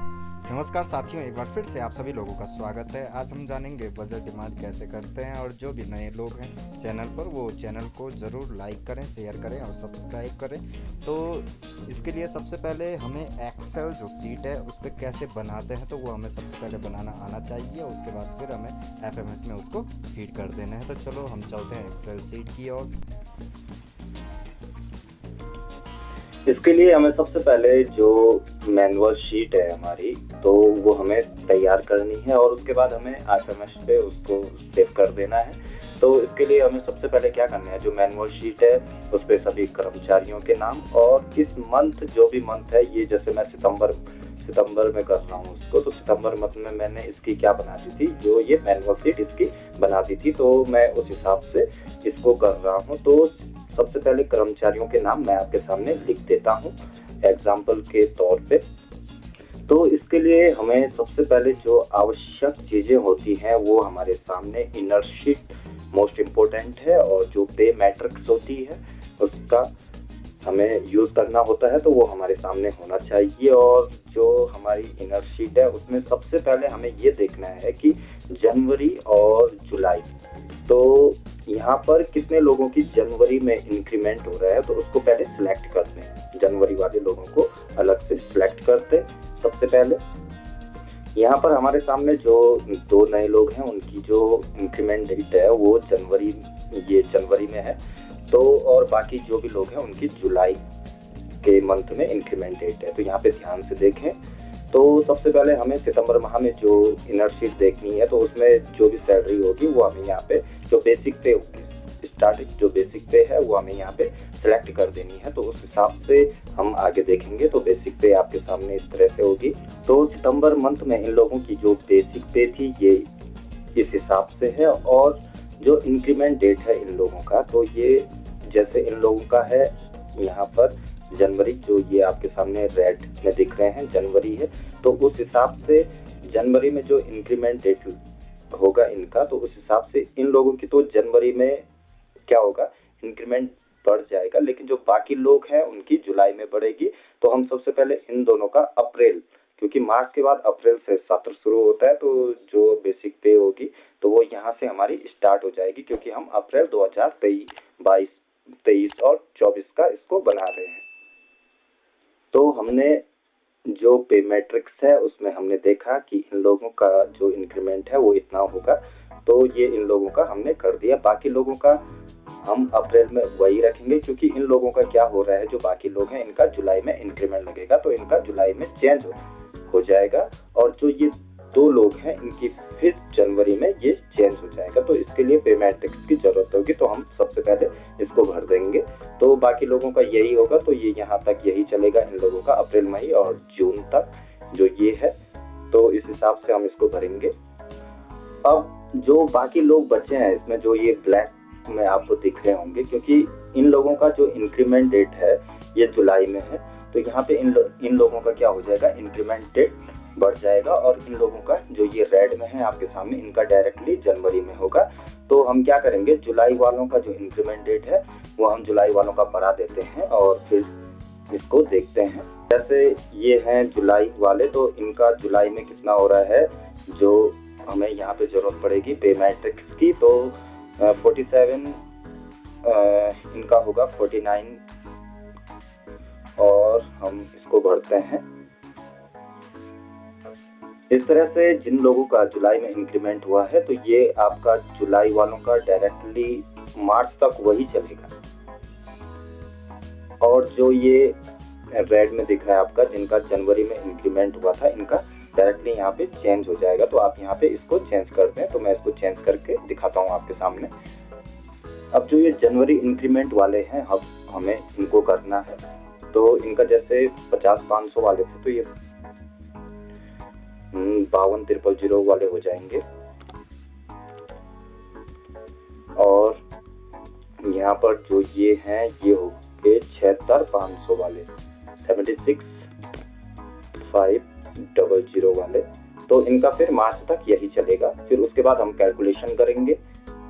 नमस्कार साथियों, एक बार फिर से आप सभी लोगों का स्वागत है। आज हम जानेंगे बजट डिमांड कैसे करते हैं। और जो भी नए लोग हैं चैनल पर, वो चैनल को ज़रूर लाइक करें, शेयर करें और सब्सक्राइब करें। तो इसके लिए सबसे पहले हमें एक्सेल जो सीट है उस पर कैसे बनाते हैं, तो वो हमें सबसे पहले बनाना आना चाहिए। उसके बाद फिर हमें एफएमएस में उसको फीड कर देना है। तो चलो हम चलते हैं एक्सेल सीट की ओर। इसके लिए हमें सबसे पहले जो मैनुअल शीट है हमारी, तो वो हमें तैयार करनी है और उसके बाद हमें एफएमएस पे उसको सेव कर देना है। तो इसके लिए हमें सबसे पहले क्या करना है, जो मैनुअल शीट है उस पे सभी कर्मचारियों के नाम और इस मंथ, जो भी मंथ है, ये जैसे मैं सितंबर में कर रहा हूँ उसको, तो सितंबर मंथ में मैंने इसकी क्या बना दी थी, जो ये मैनुअल शीट इसकी बना दी थी, तो मैं उस हिसाब से इसको कर रहा हूँ। तो सबसे पहले कर्मचारियों के नाम मैं आपके सामने लिख देता हूँ एग्जाम्पल के तौर पे। तो इसके लिए हमें सबसे पहले जो आवश्यक चीजें होती हैं वो हमारे सामने इनर शीट मोस्ट इम्पोर्टेंट है, और जो पे मैट्रिक्स होती है उसका हमें यूज करना होता है, तो वो हमारे सामने होना चाहिए। और जो हमारी इनर शीट है उसमें सबसे पहले हमें ये देखना है कि जनवरी और जुलाई, तो यहाँ पर कितने लोगों की जनवरी में इंक्रीमेंट हो रहा है, तो उसको पहले सिलेक्ट करते हैं। जनवरी वाले लोगों को अलग से सिलेक्ट करते हैं। सबसे पहले यहाँ पर हमारे सामने जो 2 नए लोग हैं उनकी जो इंक्रीमेंट डेट है वो जनवरी में है, तो और बाकी जो भी लोग हैं उनकी जुलाई के मंथ में इंक्रीमेंट डेट है। तो यहाँ पे ध्यान से देखें। तो सबसे पहले हमें सितंबर माह में जो इनर शीट देखनी है, तो उसमें जो भी सैलरी होगी वो हमें यहाँ पे जो बेसिक पे होगी, स्टार्टिंग जो बेसिक पे है वो हमें यहाँ पे सेलेक्ट कर देनी है। तो उस हिसाब से हम आगे देखेंगे। तो बेसिक पे आपके सामने इस तरह से होगी। तो सितंबर मंथ में इन लोगों की जो बेसिक पे थी ये इस हिसाब से है, और जो इंक्रीमेंट डेट है इन लोगों का, तो ये जैसे इन लोगों का है यहाँ पर जनवरी, जो ये आपके सामने रेड में दिख रहे हैं जनवरी है, तो उस हिसाब से जनवरी में जो इंक्रीमेंट डेट होगा इनका, तो उस हिसाब से इन लोगों की तो जनवरी में क्या होगा, इंक्रीमेंट बढ़ जाएगा। लेकिन जो बाकी लोग हैं उनकी जुलाई में बढ़ेगी। तो हम सबसे पहले इन दोनों का अप्रैल, क्योंकि मार्च के बाद अप्रैल से सत्र शुरू होता है, तो जो बेसिक पे होगी तो वो यहाँ से हमारी स्टार्ट हो जाएगी, क्योंकि हम अप्रैल 2023, 23 और 24 का इसको बना रहे हैं। तो हमने जो पे मैट्रिक्स है उसमें हमने देखा कि इन लोगों का जो इंक्रीमेंट है वो इतना होगा, तो ये इन लोगों का हमने कर दिया। बाकी लोगों का हम अप्रैल में वही रखेंगे, क्योंकि इन लोगों का क्या हो रहा है, जो बाकी लोग हैं इनका जुलाई में इंक्रीमेंट लगेगा, तो इनका जुलाई में चेंज हो जाएगा। और जो ये 2 लोग हैं इनकी फिर जनवरी में ये चेंज हो जाएगा। तो इसके लिए पे मैट्रिक्स की जरूरत होगी, तो हम सबसे पहले इसको भर देंगे। तो बाकी लोगों का यही होगा, तो ये यहाँ तक यही चलेगा इन लोगों का, अप्रैल, मई और जून तक जो ये है। तो इस हिसाब से हम इसको भरेंगे। अब जो बाकी लोग बचे हैं इसमें, जो ये ब्लैक में आपको दिख रहे होंगे, क्योंकि इन लोगों का जो इंक्रीमेंट डेट है ये जुलाई में है, तो यहाँ पे इन लोगों का क्या हो जाएगा, इंक्रीमेंट डेट बढ़ जाएगा। और इन लोगों का जो ये रेड में है आपके सामने, इनका डायरेक्टली जनवरी में होगा। तो हम क्या करेंगे, जुलाई वालों का जो इंक्रीमेंट डेट है वो हम जुलाई वालों का बढ़ा देते हैं और फिर इसको देखते हैं। जैसे ये हैं जुलाई वाले, तो इनका जुलाई में कितना हो रहा है, जो हमें यहाँ पे जरूरत पड़ेगी पे मैट्रिक्स की, तो 47 इनका होगा 49, और हम इसको भरते हैं इस तरह से। जिन लोगों का जुलाई में इंक्रीमेंट हुआ है, तो ये आपका जुलाई वालों का डायरेक्टली मार्च तक वही चलेगा। और जो ये रेड में दिख रहा है आपका, जिनका जनवरी में इंक्रीमेंट हुआ था, इनका डायरेक्टली यहाँ पे चेंज हो जाएगा। तो आप यहाँ पे इसको चेंज कर दें। तो मैं इसको चेंज करके दिखाता हूँ आपके सामने। अब जो ये जनवरी इंक्रीमेंट वाले हैं, अब हमें इनको करना है। तो इनका जैसे 50-500 वाले थे, तो ये 52-000 वाले हो जाएंगे। और यहाँ पर जो ये हैं ये हो गए 76-500 वाले, 76-500 वाले। तो इनका फिर मार्च तक यही चलेगा। फिर उसके बाद हम कैलकुलेशन करेंगे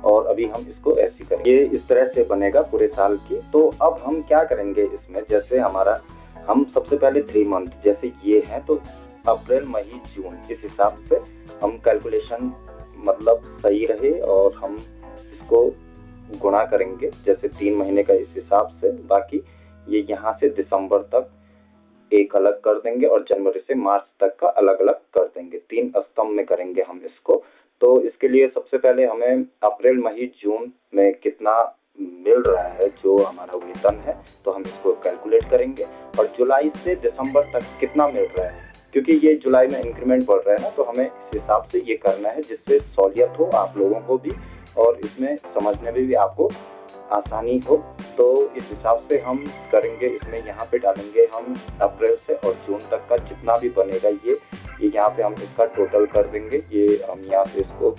और अभी हम इसको ऐसे करेंगे। ये इस तरह से बनेगा पूरे साल की। तो अब हम क्या करेंगे इसमें, जैसे हम सबसे पहले 3 मंथ जैसे ये हैं, तो अप्रैल, मई, जून, इस हिसाब से हम कैलकुलेशन मतलब सही रहे और हम इसको गुणा करेंगे, जैसे 3 महीने का इस हिसाब से। बाकी ये यहाँ से दिसंबर तक एक अलग कर देंगे और जनवरी से मार्च तक का अलग अलग कर देंगे। 3 स्तंभ में करेंगे हम इसको। तो इसके लिए सबसे पहले हमें अप्रैल, मई, जून में कितना मिल रहा है जो हमारा वेतन है, तो हम इसको कैलकुलेट करेंगे। और जुलाई से दिसंबर तक कितना मिल रहा है, क्योंकि ये जुलाई में इंक्रीमेंट बढ़ रहा है ना, तो हमें इस हिसाब से ये करना है जिससे सहूलियत हो आप लोगों को भी और इसमें समझने में भी आपको आसानी हो। तो इस हिसाब से हम करेंगे। इसमें यहाँ पे डालेंगे हम अप्रैल से और जून तक का जितना भी बनेगा ये यहाँ पे हम इसका टोटल कर देंगे। ये हम यहाँ से इसको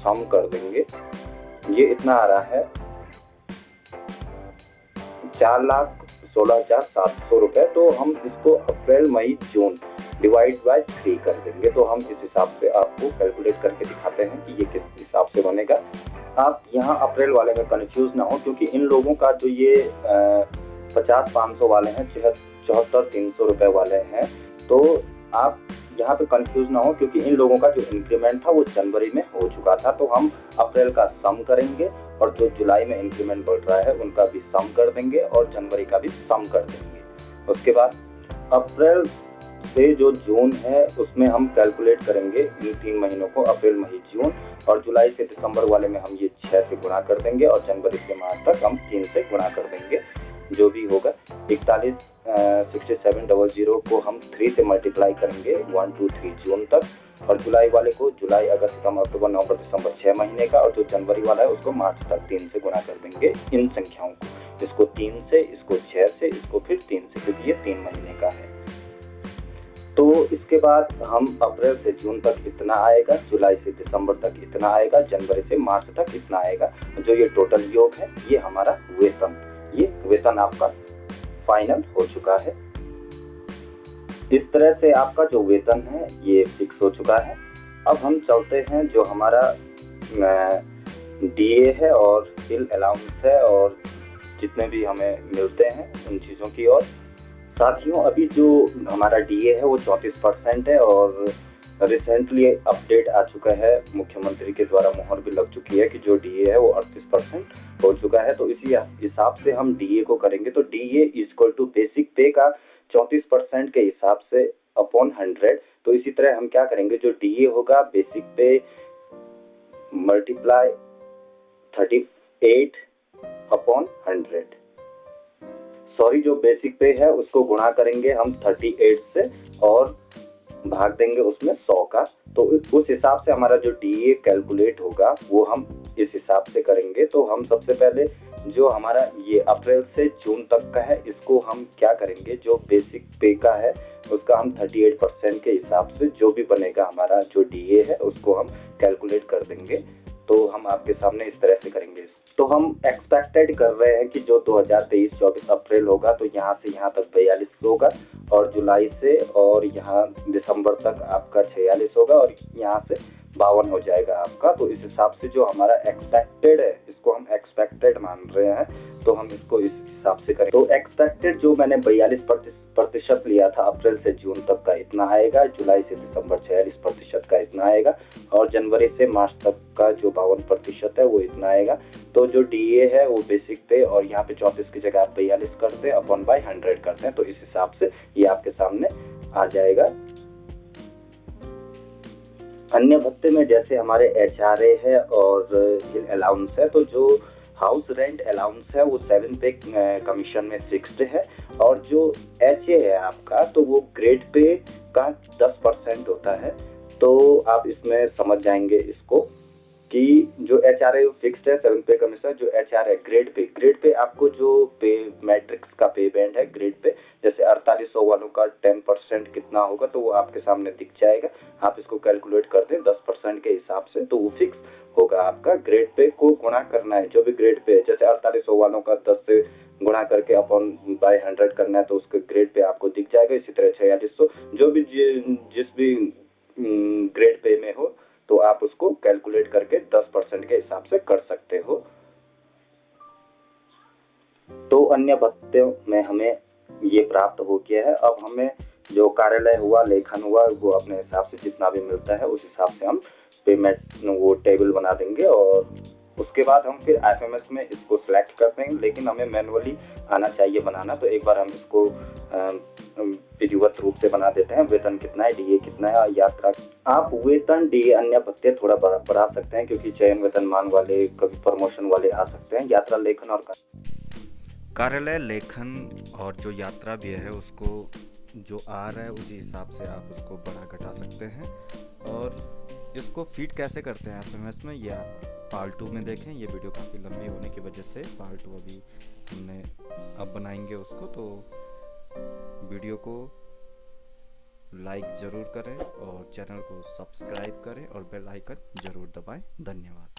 सम कर देंगे। ये इतना आ रहा है 4,16,700 रुपए। तो हम इसको अप्रैल, मई, जून डिवाइड बाय 3 कर देंगे। तो हम इस हिसाब से आपको कैलकुलेट करके दिखाते हैं कि ये किस हिसाब से बनेगा। आप यहाँ अप्रैल वाले में कंफ्यूज ना हो, क्योंकि इन लोगों का जो ये 50,500 वाले हैं, 74,300 रुपए वाले हैं, तो आप यहाँ पे कंफ्यूज ना हो, क्योंकि इन लोगों का जो इंक्रीमेंट था वो जनवरी में हो चुका था। तो हम अप्रैल का सम करेंगे और जो जुलाई में इंक्रीमेंट बढ़ रहा है उनका भी सम कर देंगे और जनवरी का भी सम कर देंगे। उसके बाद अप्रैल से जो जून है उसमें हम कैलकुलेट करेंगे इन 3 महीनों को, अप्रैल, मई, जून। और जुलाई से दिसंबर वाले में हम ये 6 से गुणा कर देंगे और जनवरी से मार्च तक हम 3 से गुणा कर देंगे। जो भी होगा 6700 को हम 3 से मल्टीप्लाई करेंगे 1 2 3 जून तक। और जुलाई वाले को जुलाई, अगस्त, सितंबर, अक्टूबर, नवंबर, दिसंबर 6 महीने का। और जो जनवरी वाला है उसको मार्च तक 3 से गुणा कर देंगे इन संख्याओं को। इसको 3 से, इसको 6 से, इसको फिर 3 से, क्योंकि ये 3 महीने का है। तो इसके बाद हम अप्रैल से जून तक इतना आएगा, जुलाई से दिसंबर तक इतना आएगा, जनवरी से मार्च तक इतना आएगा। जो ये टोटल योग है ये हमारा वेतन, ये वेतन आपका फाइनल हो चुका है। इस तरह से आपका जो वेतन है ये फिक्स हो चुका है। अब हम चलते हैं जो हमारा डीए है और हिल अलाउंस है और जितने भी हमें मिलते हैं उन चीज़ों की। और साथियों, अभी जो हमारा डीए है वो 34% है और रिसेंटली अपडेट आ चुका है, मुख्यमंत्री के द्वारा मोहर भी लग चुकी है कि जो डीए है वो 38% हो चुका है। तो इसी हिसाब से हम डीए को करेंगे। तो डीए इक्वल टू बेसिक पे का 34% के हिसाब से अपॉन 100। तो इसी तरह हम क्या करेंगे, जो डीए होगा बेसिक पे मल्टीप्लाई 38 अपॉन 100, सॉरी जो बेसिक पे है उसको गुणा करेंगे हम 38 से और भाग देंगे उसमें 100 का। तो उस हिसाब से हमारा जो डीए कैलकुलेट होगा वो हम इस हिसाब से करेंगे। तो हम सबसे पहले जो हमारा ये अप्रैल से जून तक का है इसको हम क्या करेंगे, जो बेसिक पे का है उसका हम 38% के हिसाब से जो भी बनेगा हमारा जो डीए है उसको हम कैलकुलेट कर देंगे। तो हम आपके सामने इस तरह से करेंगे। तो हम एक्सपेक्टेड कर रहे हैं कि जो 2023-24 अप्रैल होगा तो यहाँ से यहाँ तक 42 होगा और जुलाई से और यहाँ दिसंबर तक आपका 46 होगा और यहाँ से 52 हो जाएगा आपका। तो इस हिसाब से जो हमारा एक्सपेक्टेड है इसको हम एक्सपेक्टेड मान रहे हैं, तो हम इसको इस हिसाब से करें। तो एक्सपेक्टेड जो मैंने 42% लिया था अप्रैल से जून तक का इतना आएगा, जुलाई से दिसंबर 46% का इतना आएगा और जनवरी से मार्च तक का जो 52% है वो इतना आएगा। तो जो डीए है वो बेसिक पे और यहाँ पे 34 की जगह आप 42 करते हैं अपॉन बाय 100 करते हैं। तो इस हिसाब से ये आपके सामने आ जाएगा। अन्य भत्ते में जैसे हमारे एचआरए है और हिल अलाउंस है, तो जो हाउस रेंट अलाउंस है वो 7 पे कमीशन में फिक्स्ड है और जो एचए है आपका तो वो ग्रेड पे का 10% होता है। तो आप इसमें समझ जाएंगे इसको कि जो एचआरए फिक्स्ड है 7 पे कमीशन, जो एचआरए ग्रेड पे आपको जो पे मैट्रिक्स का पे बैंड है ग्रेड पे, जैसे 4800 वालों का 10% कितना होगा तो वो आपके सामने दिख जाएगा। आप इसको कैलकुलेट कर दें 10% के हिसाब से, तो वो फिक्स होगा आपका। ग्रेड पे को गुणा करना है, जो भी ग्रेड पे है, जैसे 4800 वालों का 10 से गुणा करके अपॉन बाय 100 करना है तो उसके ग्रेड पे आपको दिख जाएगा। इसी तरह 4600 जो भी जिस भी ग्रेड पे में हो तो आप उसको कैलकुलेट करके 10% के हिसाब से कर सकते हो। तो अन्य भत्तों में हमें ये प्राप्त हो गया है। अब हमें जो कार्यालय हुआ, लेखन हुआ, वो अपने हिसाब से जितना भी मिलता है उस हिसाब से हम पेमेंट वो टेबल बना देंगे और उसके बाद हम फिर एफएमएस में इसको सिलेक्ट कर देंगे। लेकिन हमें मैनुअली आना चाहिए बनाना, तो एक बार हम इसको विधिवत रूप से बना देते हैं। वेतन कितना है, डीए कितना है, यात्रा आप वेतन डीए अन्य भत्ते थोड़ा बढ़ा सकते हैं क्योंकि चयन वेतनमान वाले कभी प्रमोशन वाले आ सकते हैं। यात्रा लेखन और कार्यालय लेखन और जो यात्रा भी है उसको जो आ रहा है उसी हिसाब से आप उसको बढ़ा घटा सकते हैं। और इसको फीड कैसे करते हैं एफएमएस में, ये आप पार्ट 2 में देखें। ये वीडियो काफ़ी लंबी होने की वजह से पार्ट 2 अभी हमने अब बनाएंगे उसको। तो वीडियो को लाइक ज़रूर करें और चैनल को सब्सक्राइब करें और बेल आइकन ज़रूर दबाएं। धन्यवाद।